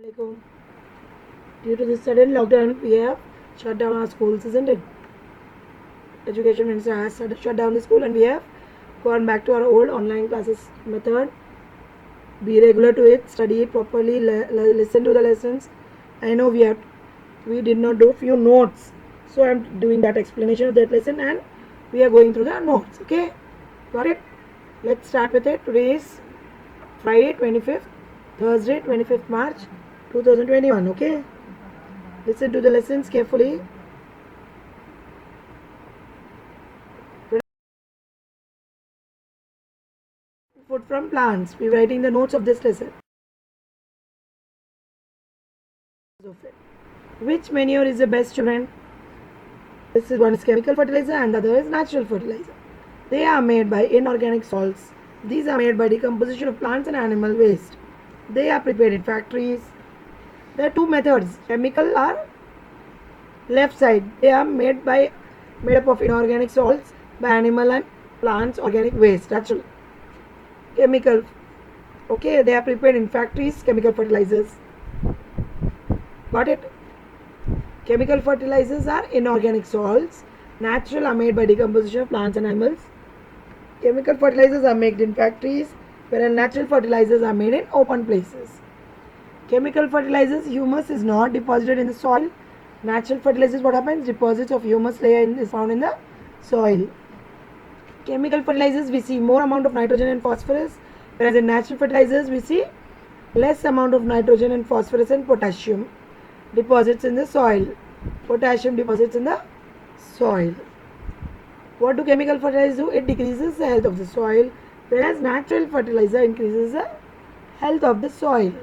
Assalamualaikum. Due to this sudden lockdown, we have shut down our schools, isn't it? Education Minister has shut down the school, and we have gone back to our old online classes method. Be regular to it, study it properly, listen to the lessons. I know we did not do few notes, so I'm doing that explanation of that lesson, and we are going through the notes. Okay, got it? Let's start with it. Today is Friday, 25th, Thursday, 25th March, 2021. Okay, listen to the lessons carefully. Food from plants. We're writing the notes of this lesson. Which manure is the best, children? This is one is chemical fertilizer and the other is natural fertilizer. They are made by inorganic salts. These are made by decomposition of plants and animal waste. They are prepared in factories. There are two methods. Chemical are left side. They are made up of inorganic salts by animal and plants organic waste. Natural. Chemical. Okay, they are prepared in factories. Chemical fertilizers. Got it? Chemical fertilizers are inorganic salts. Natural are made by decomposition of plants and animals. Chemical fertilizers are made in factories, whereas natural fertilizers are made in open places. Chemical fertilizers, humus is not deposited in the soil. Natural fertilizers, what happens? Deposits of humus layer is found in the soil. Chemical fertilizers, we see more amount of nitrogen and phosphorus, whereas in natural fertilizers, we see less amount of nitrogen and phosphorus and potassium deposits in the soil. Potassium deposits in the soil. What do chemical fertilizers do? It decreases the health of the soil, whereas natural fertilizer increases the health of the soil.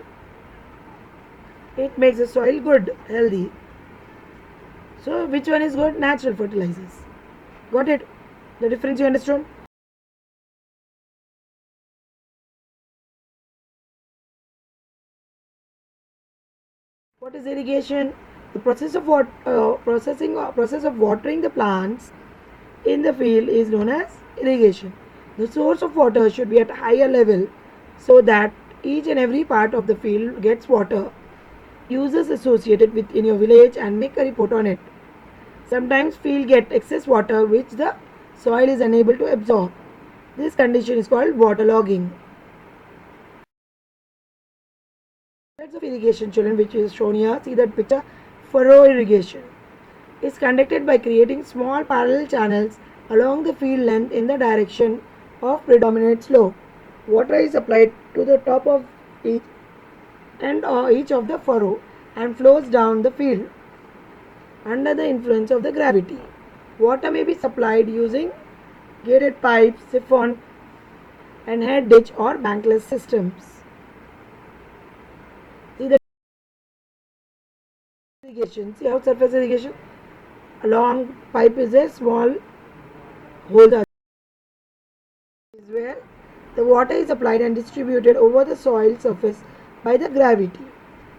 It makes the soil good, healthy. So which one is good? Natural fertilizers. Got it? The difference you understood? What is irrigation? The process of process of watering the plants in the field is known as irrigation. The source of water should be at a higher level so that each and every part of the field gets water. Users associated with in your village and make a report on it. Sometimes field get excess water which the soil is unable to absorb. This condition is called waterlogging. Methods of irrigation, children, which is shown here. See that picture. Furrow irrigation is conducted by creating small parallel channels along the field length in the direction of predominant slope. Water is applied to the top of each each of the furrow and flows down the field under the influence of the gravity. Water may be supplied using gated pipes, siphon, and head ditch or bankless systems. See the irrigation. See how surface irrigation? A long pipe is a small hole is where the water is applied and distributed over the soil surface by the gravity.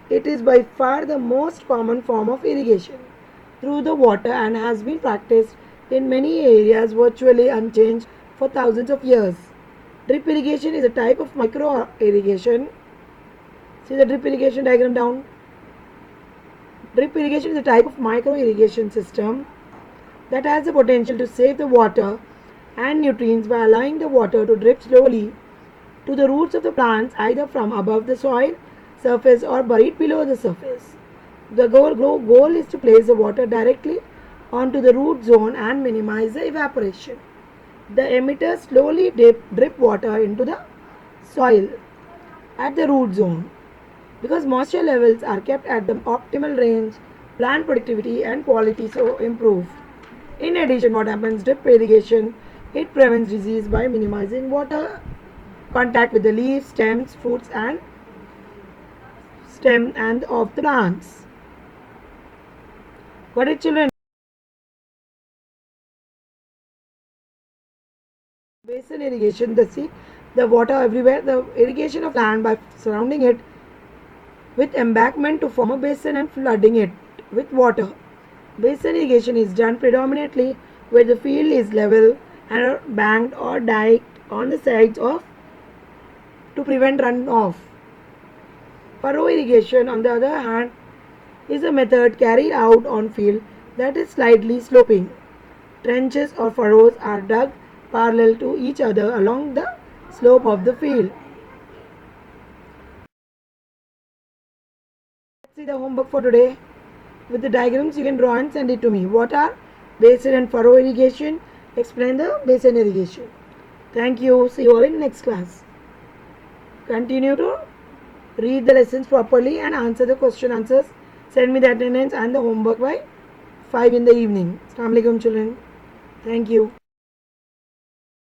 It is by far the most common form of irrigation through the water and has been practiced in many areas virtually unchanged for thousands of years. Drip irrigation is a type of micro irrigation. See the drip irrigation diagram down. Drip irrigation is a type of micro irrigation system that has the potential to save the water and nutrients by allowing the water to drip slowly to the roots of the plants either from above the soil surface or buried below the surface. The goal is to place the water directly onto the root zone and minimize the evaporation. The emitter slowly drip water into the soil at the root zone. Because moisture levels are kept at the optimal range, plant productivity and quality so improve. In addition, what happens? Drip irrigation, it prevents disease by minimizing water contact with the leaves, stems, fruits and stem and of the plants. Got it, children? Basin irrigation, the water everywhere, the irrigation of land by surrounding it with embankment to form a basin and flooding it with water. Basin irrigation is done predominantly where the field is level and banked or diked on the sides of to prevent runoff. Furrow irrigation, on the other hand, is a method carried out on field that is slightly sloping. Trenches or furrows are dug parallel to each other along the slope of the field. Let's see the homework for today. With the diagrams you can draw and send it to me. What are basin and furrow irrigation? Explain the basin irrigation. Thank you. See you all in next class. Continue to read the lessons properly and answer the question answers. Send me the attendance and the homework by 5 in the evening. Assalamu alaikum children. Thank you.